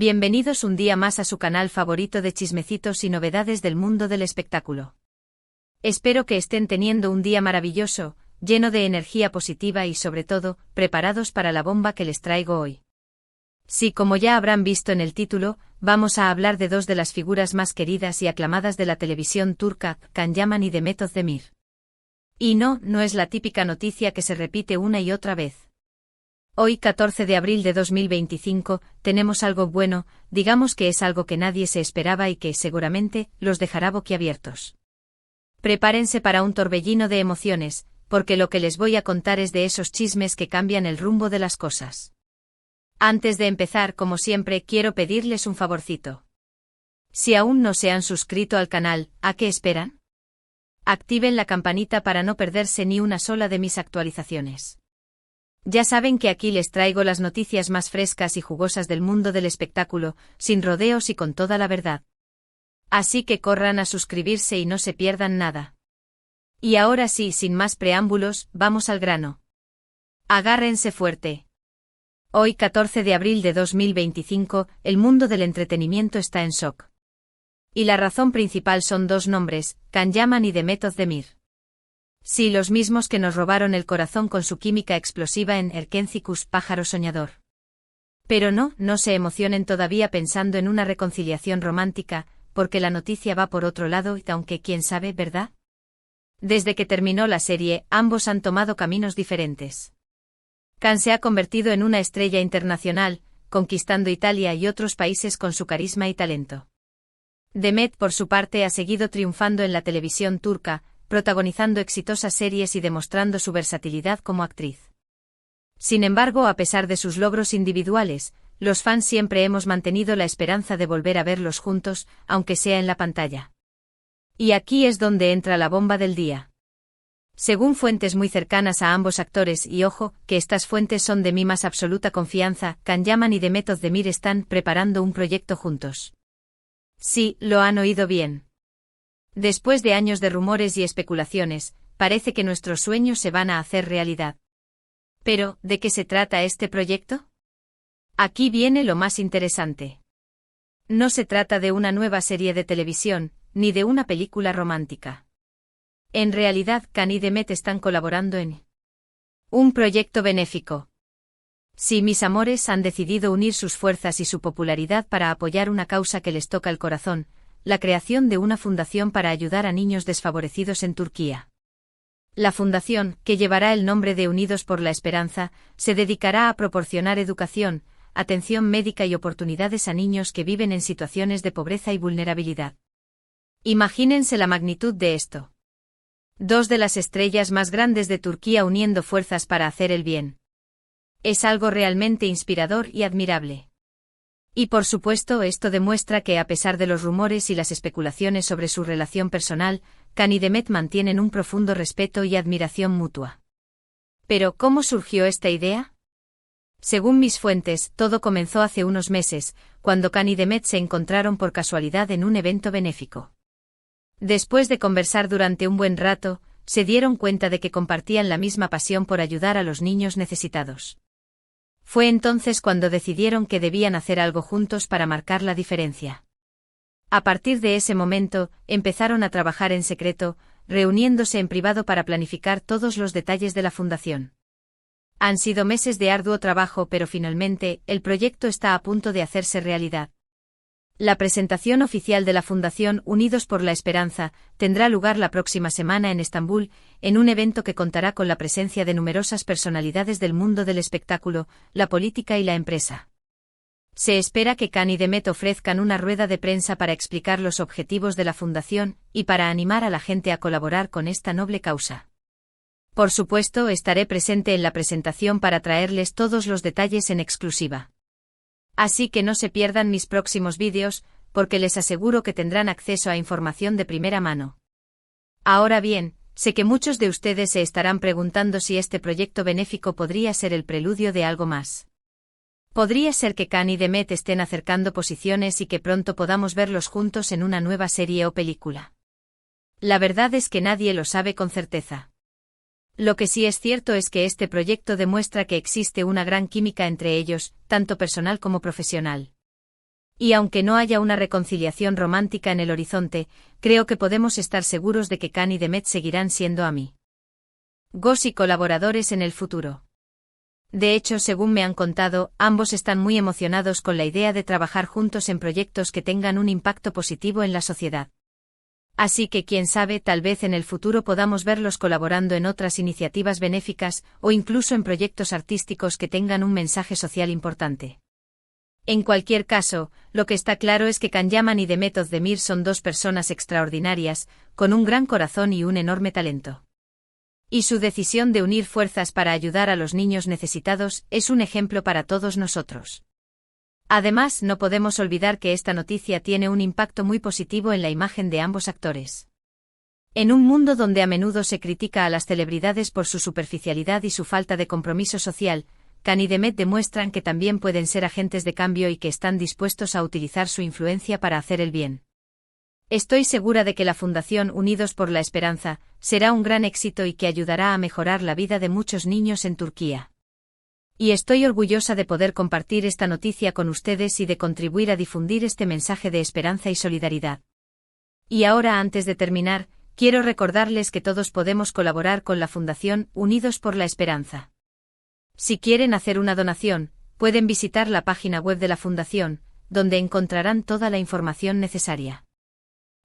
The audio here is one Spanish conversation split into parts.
Bienvenidos un día más a su canal favorito de chismecitos y novedades del mundo del espectáculo. Espero que estén teniendo un día maravilloso, lleno de energía positiva y sobre todo, preparados para la bomba que les traigo hoy. Sí, como ya habrán visto en el título, vamos a hablar de dos de las figuras más queridas y aclamadas de la televisión turca, Can Yaman y Demet Özdemir. Y no es la típica noticia que se repite una y otra vez. Hoy, 14 de abril de 2025, tenemos algo bueno, digamos que es algo que nadie se esperaba y que, seguramente, los dejará boquiabiertos. Prepárense para un torbellino de emociones, porque lo que les voy a contar es de esos chismes que cambian el rumbo de las cosas. Antes de empezar, como siempre, quiero pedirles un favorcito. Si aún no se han suscrito al canal, ¿a qué esperan? Activen la campanita para no perderse ni una sola de mis actualizaciones. Ya saben que aquí les traigo las noticias más frescas y jugosas del mundo del espectáculo, sin rodeos y con toda la verdad. Así que corran a suscribirse y no se pierdan nada. Y ahora sí, sin más preámbulos, vamos al grano. Agárrense fuerte. Hoy, 14 de abril de 2025, el mundo del entretenimiento está en shock. Y la razón principal son dos nombres, Can Yaman y Demet Özdemir. Sí, los mismos que nos robaron el corazón con su química explosiva en Erkencikus, pájaro soñador. Pero no se emocionen todavía pensando en una reconciliación romántica, porque la noticia va por otro lado y aunque quién sabe, ¿verdad? Desde que terminó la serie, ambos han tomado caminos diferentes. Can se ha convertido en una estrella internacional, conquistando Italia y otros países con su carisma y talento. Demet, por su parte, ha seguido triunfando en la televisión turca, protagonizando exitosas series y demostrando su versatilidad como actriz. Sin embargo, a pesar de sus logros individuales, los fans siempre hemos mantenido la esperanza de volver a verlos juntos, aunque sea en la pantalla. Y aquí es donde entra la bomba del día. Según fuentes muy cercanas a ambos actores, y ojo, que estas fuentes son de mi más absoluta confianza, Can Yaman y Demet Özdemir están preparando un proyecto juntos. Sí, lo han oído bien. Después de años de rumores y especulaciones, parece que nuestros sueños se van a hacer realidad. Pero, ¿de qué se trata este proyecto? Aquí viene lo más interesante. No se trata de una nueva serie de televisión, ni de una película romántica. En realidad, Can y Demet están colaborando en un proyecto benéfico. Sí, mis amores han decidido unir sus fuerzas y su popularidad para apoyar una causa que les toca el corazón, la creación de una fundación para ayudar a niños desfavorecidos en Turquía. La fundación, que llevará el nombre de Unidos por la Esperanza, se dedicará a proporcionar educación, atención médica y oportunidades a niños que viven en situaciones de pobreza y vulnerabilidad. Imagínense la magnitud de esto. Dos de las estrellas más grandes de Turquía uniendo fuerzas para hacer el bien. Es algo realmente inspirador y admirable. Y por supuesto, esto demuestra que a pesar de los rumores y las especulaciones sobre su relación personal, Can y Demet mantienen un profundo respeto y admiración mutua. Pero, ¿cómo surgió esta idea? Según mis fuentes, todo comenzó hace unos meses, cuando Can y Demet se encontraron por casualidad en un evento benéfico. Después de conversar durante un buen rato, se dieron cuenta de que compartían la misma pasión por ayudar a los niños necesitados. Fue entonces cuando decidieron que debían hacer algo juntos para marcar la diferencia. A partir de ese momento, empezaron a trabajar en secreto, reuniéndose en privado para planificar todos los detalles de la fundación. Han sido meses de arduo trabajo, pero finalmente, el proyecto está a punto de hacerse realidad. La presentación oficial de la Fundación Unidos por la Esperanza tendrá lugar la próxima semana en Estambul, en un evento que contará con la presencia de numerosas personalidades del mundo del espectáculo, la política y la empresa. Se espera que Can y Demet ofrezcan una rueda de prensa para explicar los objetivos de la Fundación y para animar a la gente a colaborar con esta noble causa. Por supuesto, estaré presente en la presentación para traerles todos los detalles en exclusiva. Así que no se pierdan mis próximos vídeos, porque les aseguro que tendrán acceso a información de primera mano. Ahora bien, sé que muchos de ustedes se estarán preguntando si este proyecto benéfico podría ser el preludio de algo más. Podría ser que Can y Demet estén acercando posiciones y que pronto podamos verlos juntos en una nueva serie o película. La verdad es que nadie lo sabe con certeza. Lo que sí es cierto es que este proyecto demuestra que existe una gran química entre ellos, tanto personal como profesional. Y aunque no haya una reconciliación romántica en el horizonte, creo que podemos estar seguros de que Khan y Demet seguirán siendo amigos y colaboradores en el futuro. De hecho, según me han contado, ambos están muy emocionados con la idea de trabajar juntos en proyectos que tengan un impacto positivo en la sociedad. Así que quién sabe, tal vez en el futuro podamos verlos colaborando en otras iniciativas benéficas o incluso en proyectos artísticos que tengan un mensaje social importante. En cualquier caso, lo que está claro es que Can Yaman y Demet Özdemir son dos personas extraordinarias, con un gran corazón y un enorme talento. Y su decisión de unir fuerzas para ayudar a los niños necesitados es un ejemplo para todos nosotros. Además, no podemos olvidar que esta noticia tiene un impacto muy positivo en la imagen de ambos actores. En un mundo donde a menudo se critica a las celebridades por su superficialidad y su falta de compromiso social, Can y Demet demuestran que también pueden ser agentes de cambio y que están dispuestos a utilizar su influencia para hacer el bien. Estoy segura de que la Fundación Unidos por la Esperanza será un gran éxito y que ayudará a mejorar la vida de muchos niños en Turquía. Y estoy orgullosa de poder compartir esta noticia con ustedes y de contribuir a difundir este mensaje de esperanza y solidaridad. Y ahora, antes de terminar, quiero recordarles que todos podemos colaborar con la Fundación Unidos por la Esperanza. Si quieren hacer una donación, pueden visitar la página web de la Fundación, donde encontrarán toda la información necesaria.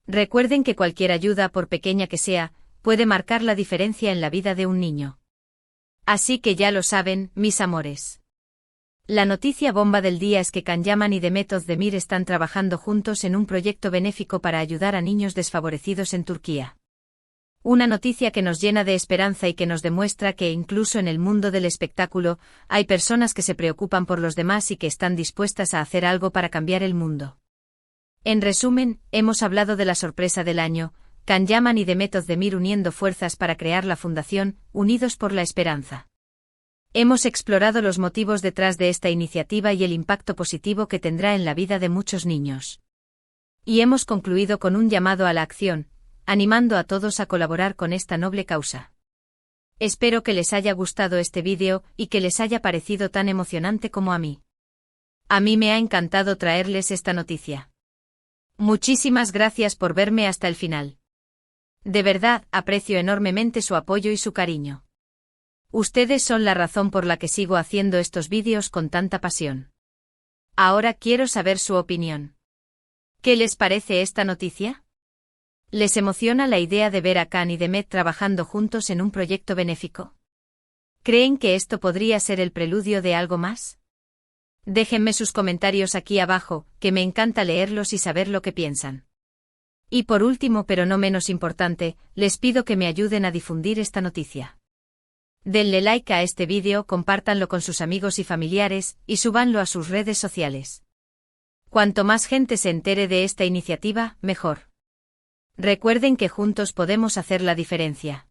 Recuerden que cualquier ayuda, por pequeña que sea, puede marcar la diferencia en la vida de un niño. Así que ya lo saben, mis amores. La noticia bomba del día es que Can Yaman y Demet Özdemir están trabajando juntos en un proyecto benéfico para ayudar a niños desfavorecidos en Turquía. Una noticia que nos llena de esperanza y que nos demuestra que incluso en el mundo del espectáculo, hay personas que se preocupan por los demás y que están dispuestas a hacer algo para cambiar el mundo. En resumen, hemos hablado de la sorpresa del año, Can Yaman y Demet Özdemir uniendo fuerzas para crear la Fundación Unidos por la Esperanza. Hemos explorado los motivos detrás de esta iniciativa y el impacto positivo que tendrá en la vida de muchos niños. Y hemos concluido con un llamado a la acción, animando a todos a colaborar con esta noble causa. Espero que les haya gustado este vídeo y que les haya parecido tan emocionante como a mí. A mí me ha encantado traerles esta noticia. Muchísimas gracias por verme hasta el final. De verdad, aprecio enormemente su apoyo y su cariño. Ustedes son la razón por la que sigo haciendo estos vídeos con tanta pasión. Ahora quiero saber su opinión. ¿Qué les parece esta noticia? ¿Les emociona la idea de ver a Can y Demet trabajando juntos en un proyecto benéfico? ¿Creen que esto podría ser el preludio de algo más? Déjenme sus comentarios aquí abajo, que me encanta leerlos y saber lo que piensan. Y por último, pero no menos importante, les pido que me ayuden a difundir esta noticia. Denle like a este vídeo, compártanlo con sus amigos y familiares, y súbanlo a sus redes sociales. Cuanto más gente se entere de esta iniciativa, mejor. Recuerden que juntos podemos hacer la diferencia.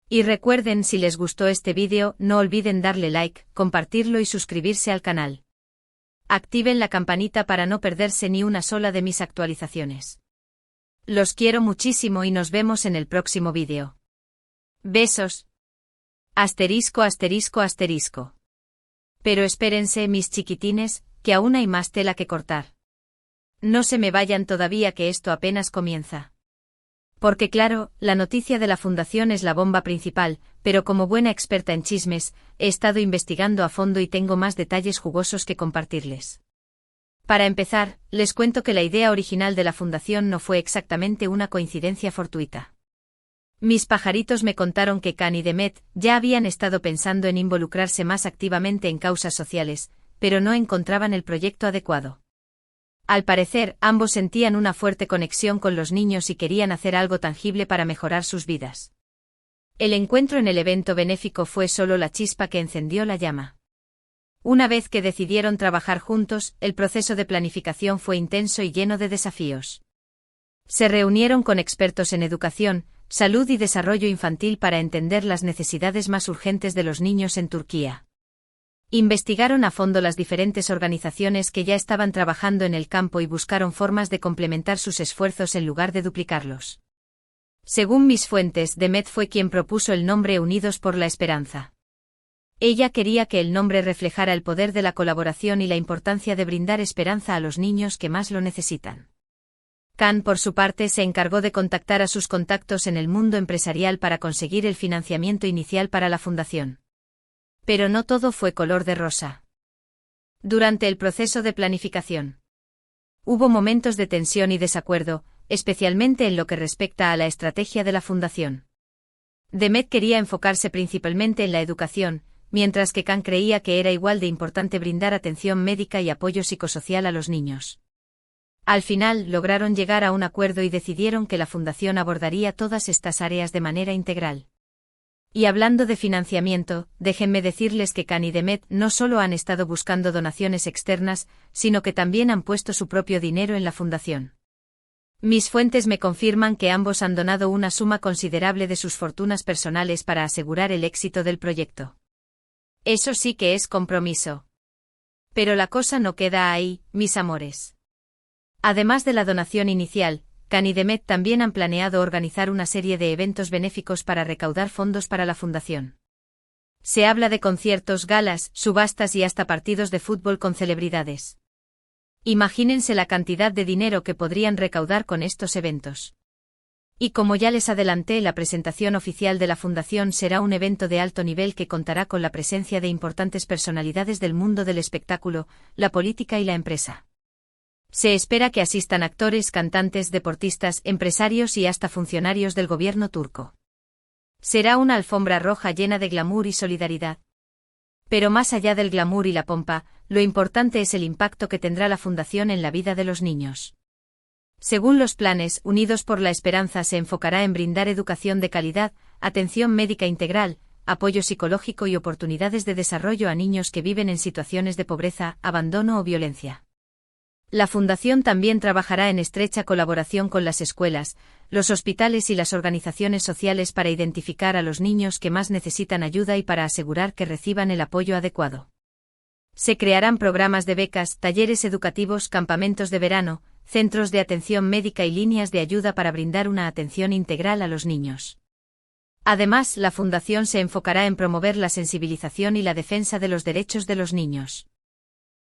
Y recuerden, si les gustó este vídeo, no olviden darle like, compartirlo y suscribirse al canal. Activen la campanita para no perderse ni una sola de mis actualizaciones. Los quiero muchísimo y nos vemos en el próximo vídeo. Besos. Asterisco, asterisco, asterisco. Pero espérense, mis chiquitines, que aún hay más tela que cortar. No se me vayan todavía, que esto apenas comienza. Porque claro, la noticia de la Fundación es la bomba principal, pero como buena experta en chismes, he estado investigando a fondo y tengo más detalles jugosos que compartirles. Para empezar, les cuento que la idea original de la Fundación no fue exactamente una coincidencia fortuita. Mis pajaritos me contaron que Can y Demet ya habían estado pensando en involucrarse más activamente en causas sociales, pero no encontraban el proyecto adecuado. Al parecer, ambos sentían una fuerte conexión con los niños y querían hacer algo tangible para mejorar sus vidas. El encuentro en el evento benéfico fue solo la chispa que encendió la llama. Una vez que decidieron trabajar juntos, el proceso de planificación fue intenso y lleno de desafíos. Se reunieron con expertos en educación, salud y desarrollo infantil para entender las necesidades más urgentes de los niños en Turquía. Investigaron a fondo las diferentes organizaciones que ya estaban trabajando en el campo y buscaron formas de complementar sus esfuerzos en lugar de duplicarlos. Según mis fuentes, Demet fue quien propuso el nombre Unidos por la Esperanza. Ella quería que el nombre reflejara el poder de la colaboración y la importancia de brindar esperanza a los niños que más lo necesitan. Khan, por su parte, se encargó de contactar a sus contactos en el mundo empresarial para conseguir el financiamiento inicial para la fundación. Pero no todo fue color de rosa. Durante el proceso de planificación, hubo momentos de tensión y desacuerdo, especialmente en lo que respecta a la estrategia de la fundación. Demet quería enfocarse principalmente en la educación, mientras que Khan creía que era igual de importante brindar atención médica y apoyo psicosocial a los niños. Al final, lograron llegar a un acuerdo y decidieron que la fundación abordaría todas estas áreas de manera integral. Y hablando de financiamiento, déjenme decirles que Khan y Demet no solo han estado buscando donaciones externas, sino que también han puesto su propio dinero en la fundación. Mis fuentes me confirman que ambos han donado una suma considerable de sus fortunas personales para asegurar el éxito del proyecto. Eso sí que es compromiso. Pero la cosa no queda ahí, mis amores. Además de la donación inicial, Khan y Demet también han planeado organizar una serie de eventos benéficos para recaudar fondos para la fundación. Se habla de conciertos, galas, subastas y hasta partidos de fútbol con celebridades. Imagínense la cantidad de dinero que podrían recaudar con estos eventos. Y como ya les adelanté, la presentación oficial de la fundación será un evento de alto nivel que contará con la presencia de importantes personalidades del mundo del espectáculo, la política y la empresa. Se espera que asistan actores, cantantes, deportistas, empresarios y hasta funcionarios del gobierno turco. Será una alfombra roja llena de glamour y solidaridad. Pero más allá del glamour y la pompa, lo importante es el impacto que tendrá la fundación en la vida de los niños. Según los planes, Unidos por la Esperanza se enfocará en brindar educación de calidad, atención médica integral, apoyo psicológico y oportunidades de desarrollo a niños que viven en situaciones de pobreza, abandono o violencia. La fundación también trabajará en estrecha colaboración con las escuelas, los hospitales y las organizaciones sociales para identificar a los niños que más necesitan ayuda y para asegurar que reciban el apoyo adecuado. Se crearán programas de becas, talleres educativos, campamentos de verano, centros de atención médica y líneas de ayuda para brindar una atención integral a los niños. Además, la fundación se enfocará en promover la sensibilización y la defensa de los derechos de los niños.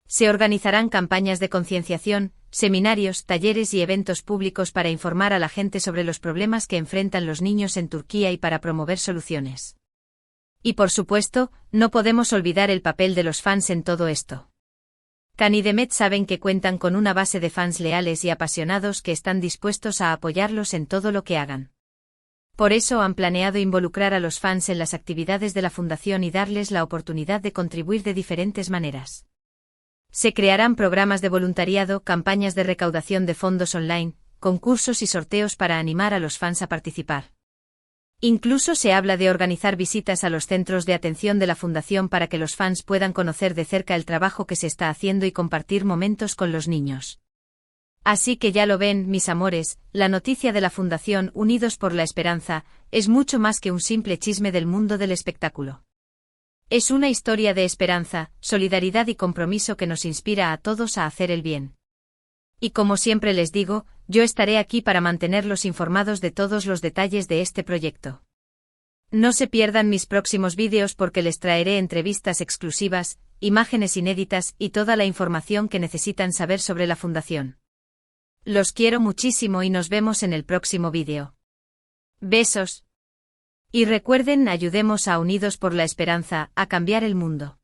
Se organizarán campañas de concienciación, seminarios, talleres y eventos públicos para informar a la gente sobre los problemas que enfrentan los niños en Turquía y para promover soluciones. Y por supuesto, no podemos olvidar el papel de los fans en todo esto. Khan y Demet saben que cuentan con una base de fans leales y apasionados que están dispuestos a apoyarlos en todo lo que hagan. Por eso han planeado involucrar a los fans en las actividades de la fundación y darles la oportunidad de contribuir de diferentes maneras. Se crearán programas de voluntariado, campañas de recaudación de fondos online, concursos y sorteos para animar a los fans a participar. Incluso se habla de organizar visitas a los centros de atención de la fundación para que los fans puedan conocer de cerca el trabajo que se está haciendo y compartir momentos con los niños. Así que ya lo ven, mis amores, la noticia de la Fundación Unidos por la Esperanza es mucho más que un simple chisme del mundo del espectáculo. Es una historia de esperanza, solidaridad y compromiso que nos inspira a todos a hacer el bien. Y como siempre les digo, yo estaré aquí para mantenerlos informados de todos los detalles de este proyecto. No se pierdan mis próximos vídeos porque les traeré entrevistas exclusivas, imágenes inéditas y toda la información que necesitan saber sobre la fundación. Los quiero muchísimo y nos vemos en el próximo vídeo. Besos. Y recuerden, ayudemos a Unidos por la Esperanza a cambiar el mundo.